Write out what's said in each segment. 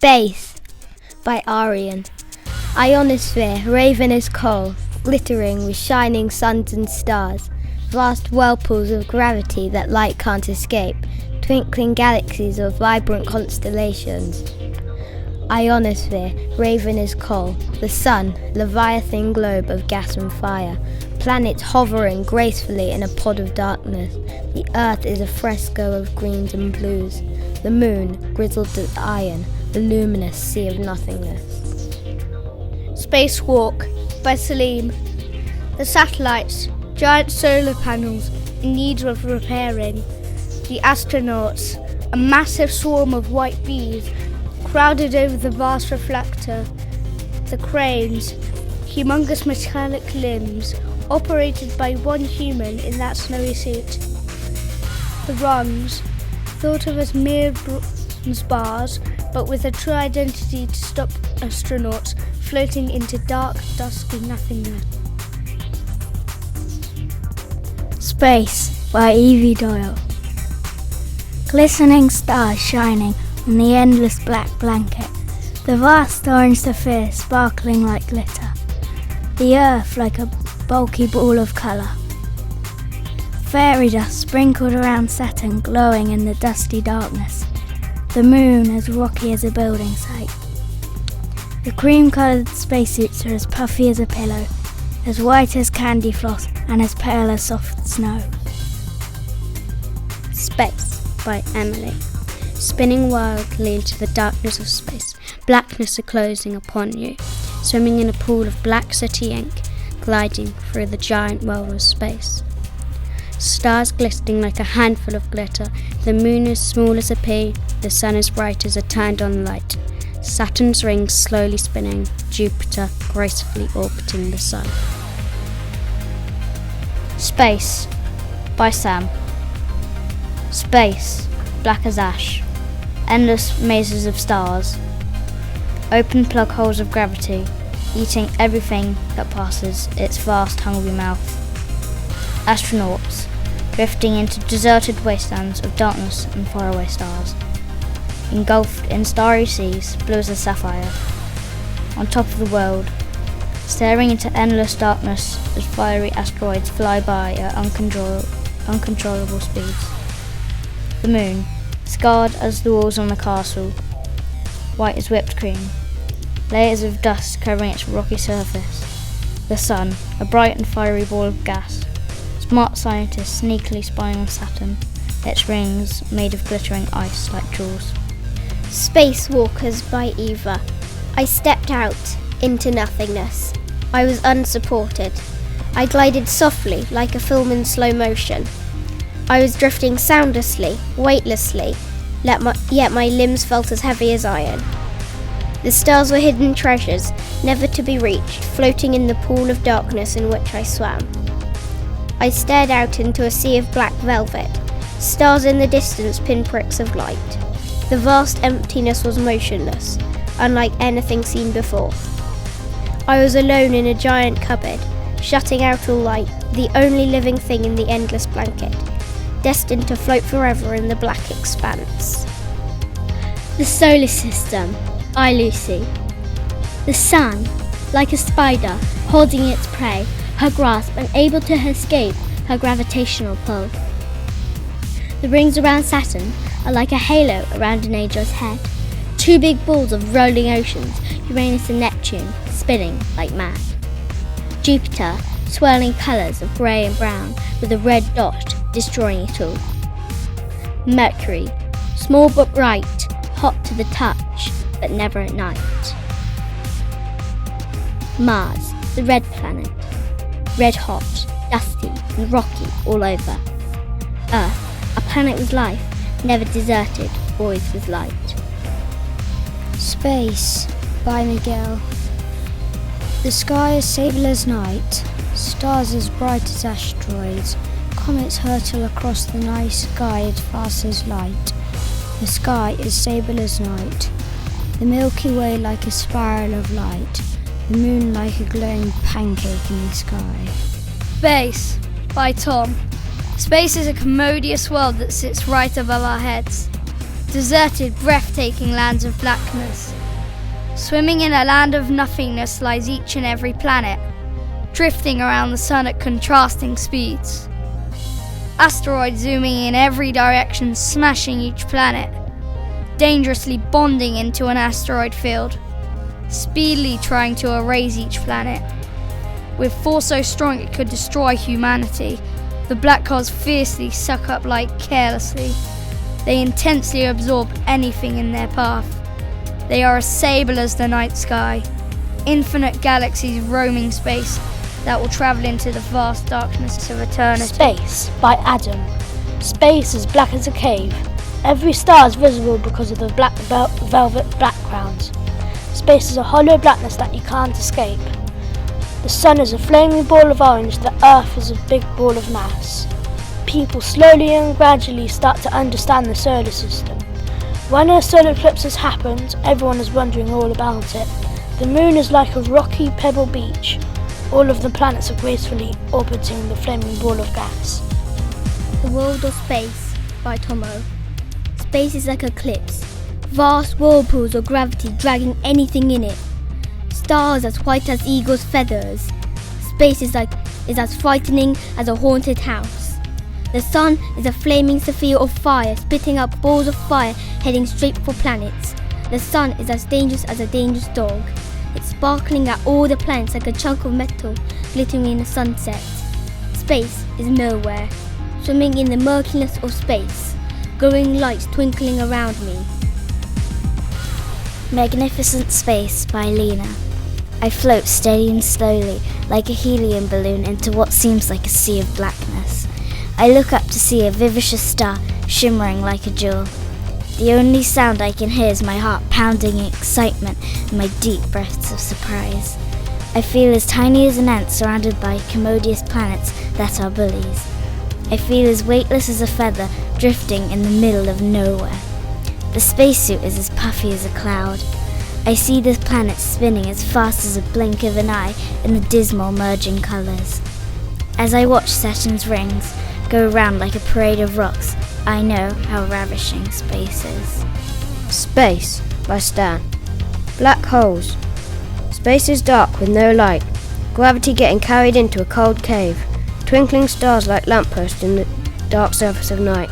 Space by Arian. Ionosphere, raven as coal, glittering with shining suns and stars, vast whirlpools of gravity that light can't escape, twinkling galaxies of vibrant constellations. Ionosphere, raven as coal, the sun, leviathan globe of gas and fire, planets hovering gracefully in a pod of darkness. The earth is a fresco of greens and blues, the moon, grizzled as iron, the luminous sea of nothingness. Spacewalk by Salim. The satellites, giant solar panels in need of repairing. The astronauts, a massive swarm of white bees, crowded over the vast reflector. The cranes, humongous metallic limbs, operated by one human in that snowy suit. The rungs, thought of as mere bronze bars, but with a true identity to stop astronauts floating into dark, dusky nothingness. Space by Evie Doyle. Glistening stars shining on the endless black blanket, the vast orange sphere sparkling like glitter, the earth like a bulky ball of colour. Fairy dust sprinkled around Saturn glowing in the dusty darkness, the moon as rocky as a building site. The cream-coloured spacesuits are as puffy as a pillow, as white as candy floss and as pale as soft snow. Space by Emily. Spinning wildly into the darkness of space, blackness are closing upon you, swimming in a pool of black sooty ink, gliding through the giant world of space. Stars glistening like a handful of glitter, the moon as small as a pea, the sun as bright as a turned-on light. Saturn's rings slowly spinning, Jupiter gracefully orbiting the sun. Space by Sam. Space, black as ash, endless mazes of stars, open plug holes of gravity, eating everything that passes its vast hungry mouth. Astronauts, drifting into deserted wastelands of darkness and faraway stars, engulfed in starry seas blue as a sapphire, on top of the world, staring into endless darkness as fiery asteroids fly by at uncontrollable speeds. The moon, scarred as the walls on the castle, white as whipped cream, layers of dust covering its rocky surface. The sun, a bright and fiery ball of gas, smart scientists sneakily spying on Saturn, its rings made of glittering ice like jewels. Spacewalkers by Eva. I stepped out into nothingness. I was unsupported. I glided softly like a film in slow motion. I was drifting soundlessly, weightlessly, yet my limbs felt as heavy as iron. The stars were hidden treasures, never to be reached, floating in the pool of darkness in which I swam. I stared out into a sea of black velvet, stars in the distance pinpricks of light. The vast emptiness was motionless, unlike anything seen before. I was alone in a giant cupboard, shutting out all light, the only living thing in the endless blanket, destined to float forever in the black expanse. The Solar System by Lucy. The sun, like a spider, holding its prey, her grasp unable to escape her gravitational pull. The rings around Saturn are like a halo around an angel's head, two big balls of rolling oceans, Uranus and Neptune, spinning like mad. Jupiter, swirling colours of grey and brown, with a red dot destroying it all. Mercury, small but bright, hot to the touch, but never at night. Mars, the red planet, red hot, dusty and rocky all over. Earth, a planet with life, never deserted, always with light. Space by Miguel. The sky is sable as night, stars as bright as asteroids, comets hurtle across the night sky as fast as light. The sky is sable as night, the Milky Way like a spiral of light, the moon like a glowing pancake in the sky. Space by Tom. Space is a commodious world that sits right above our heads. Deserted, breathtaking lands of blackness. Swimming in a land of nothingness lies each and every planet, drifting around the sun at contrasting speeds. Asteroids zooming in every direction, smashing each planet, dangerously bonding into an asteroid field, speedily trying to erase each planet. With force so strong it could destroy humanity, the black holes fiercely suck up light carelessly. They intensely absorb anything in their path. They are as sable as the night sky, infinite galaxies roaming space that will travel into the vast darkness of eternity. Space by Adam. Space is black as a cave. Every star is visible because of the black velvet backgrounds. Space is a hollow blackness that you can't escape. The sun is a flaming ball of orange, the earth is a big ball of mass. People slowly and gradually start to understand the solar system. When a solar eclipse has happened, everyone is wondering all about it. The moon is like a rocky pebble beach. All of the planets are gracefully orbiting the flaming ball of gas. The World of Space by Tomo. Space is like an eclipse. Vast whirlpools of gravity dragging anything in it. Stars as white as eagle's feathers. Space is as frightening as a haunted house. The sun is a flaming sphere of fire, spitting out balls of fire heading straight for planets. The sun is as dangerous as a dangerous dog. It's sparkling at all the planets like a chunk of metal glittering in the sunset. Space is nowhere, swimming in the murkiness of space, glowing lights twinkling around me. Magnificent Space by Lena. I float steady and slowly, like a helium balloon, into what seems like a sea of blackness. I look up to see a vivacious star shimmering like a jewel. The only sound I can hear is my heart pounding in excitement and my deep breaths of surprise. I feel as tiny as an ant surrounded by commodious planets that are bullies. I feel as weightless as a feather drifting in the middle of nowhere. The spacesuit is as puffy as a cloud. I see the planets spinning as fast as a blink of an eye in the dismal merging colours. As I watch Saturn's rings go round like a parade of rocks, I know how ravishing space is. Space by Stan. Black holes. Space is dark with no light. Gravity getting carried into a cold cave. Twinkling stars like lampposts in the dark surface of night.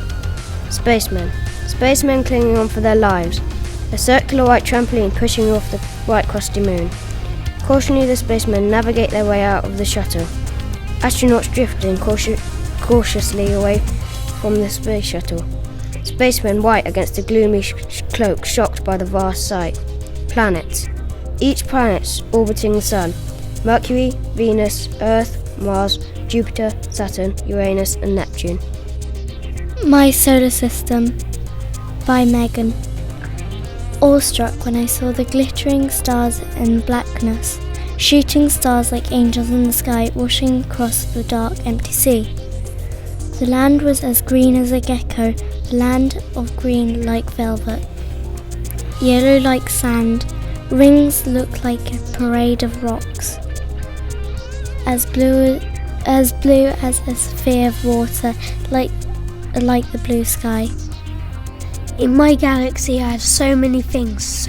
Spacemen. Spacemen clinging on for their lives. A circular white trampoline pushing off the white crusty moon. Cautiously the spacemen navigate their way out of the shuttle. Astronauts drifting cautiously away from the space shuttle. Spacemen white against a gloomy cloak, shocked by the vast sight. Planets. Each planet orbiting the Sun. Mercury, Venus, Earth, Mars, Jupiter, Saturn, Uranus and Neptune. My Solar System by Megan. Awestruck when I saw the glittering stars in blackness, shooting stars like angels in the sky washing across the dark empty sea. The land was as green as a gecko, the land of green like velvet. Yellow like sand, rings looked like a parade of rocks. As blue as a sphere of water, like the blue sky. In my galaxy I have so many things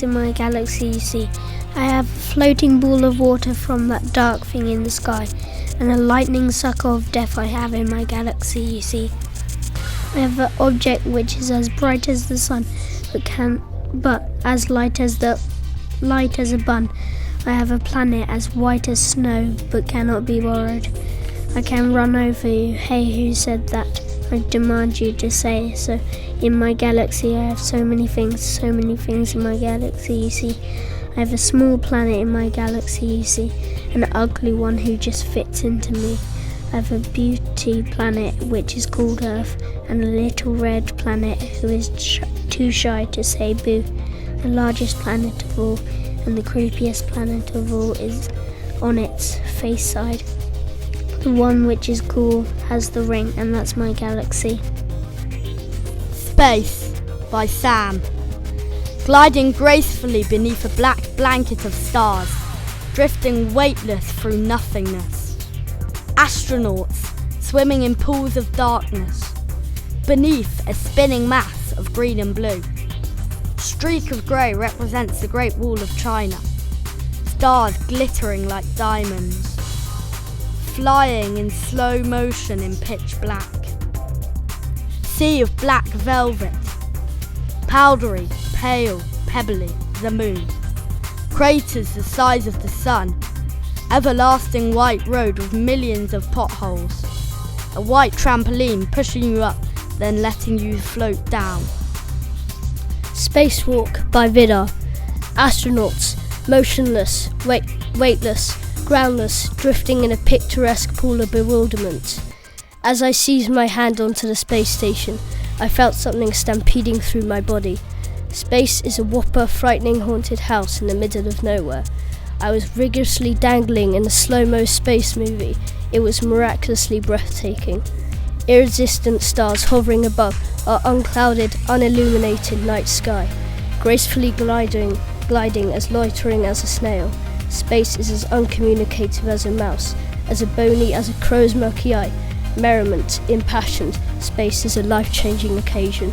in my galaxy, you see. I have a floating ball of water from that dark thing in the sky, and a lightning sucker of death I have in my galaxy, you see. I have an object which is as bright as the sun, but as light as a bun. I have a planet as white as snow, but cannot be borrowed. I can run over you. Hey, who said that? I demand you to say so. In my galaxy I have so many things in my galaxy, you see. I have a small planet in my galaxy, you see, an ugly one who just fits into me. I have a beauty planet which is called Earth, and a little red planet who is too shy to say boo. The largest planet of all, and the creepiest planet of all, is on its face side. The one which is cool has the ring, and that's my galaxy. Space by Sam. Gliding gracefully beneath a black blanket of stars, drifting weightless through nothingness. Astronauts swimming in pools of darkness, beneath a spinning mass of green and blue. Streak of grey represents the Great Wall of China. Stars glittering like diamonds, flying in slow motion in pitch black. Sea of black velvet, powdery, pale, pebbly, the moon. Craters the size of the sun, everlasting white road with millions of potholes. A white trampoline pushing you up, then letting you float down. Spacewalk by Vidar. Astronauts, motionless, weightless, groundless, drifting in a picturesque pool of bewilderment. As I seized my hand onto the space station, I felt something stampeding through my body. Space is a whopper, frightening haunted house in the middle of nowhere. I was rigorously dangling in a slow-mo space movie. It was miraculously breathtaking. Iridescent stars hovering above our unclouded, unilluminated night sky, gracefully gliding as loitering as a snail. Space is as uncommunicative as a mouse, as bony as a crow's murky eye. Merriment, impassioned, space is a life-changing occasion.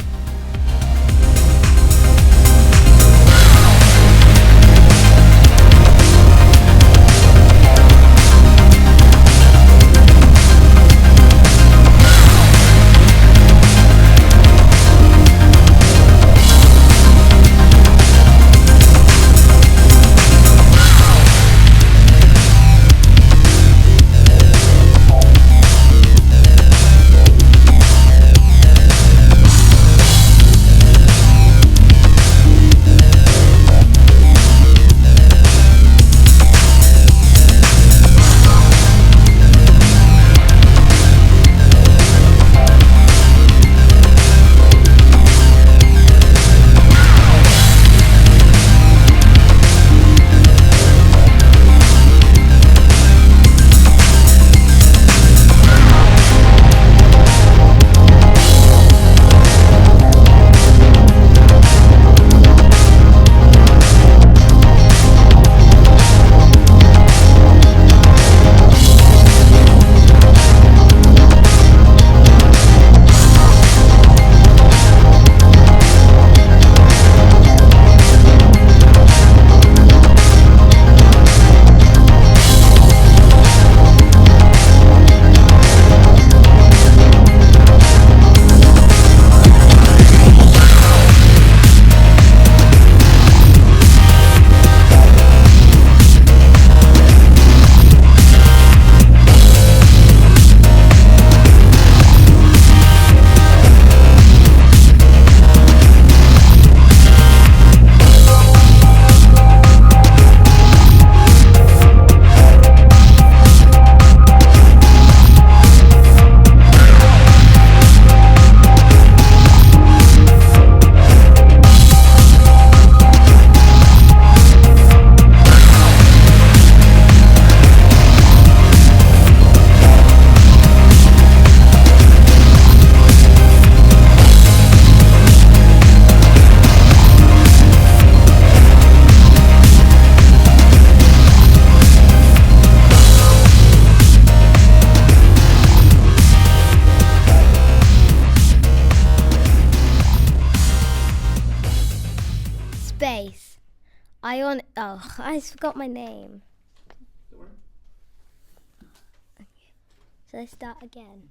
Space. I forgot my name. So I start again.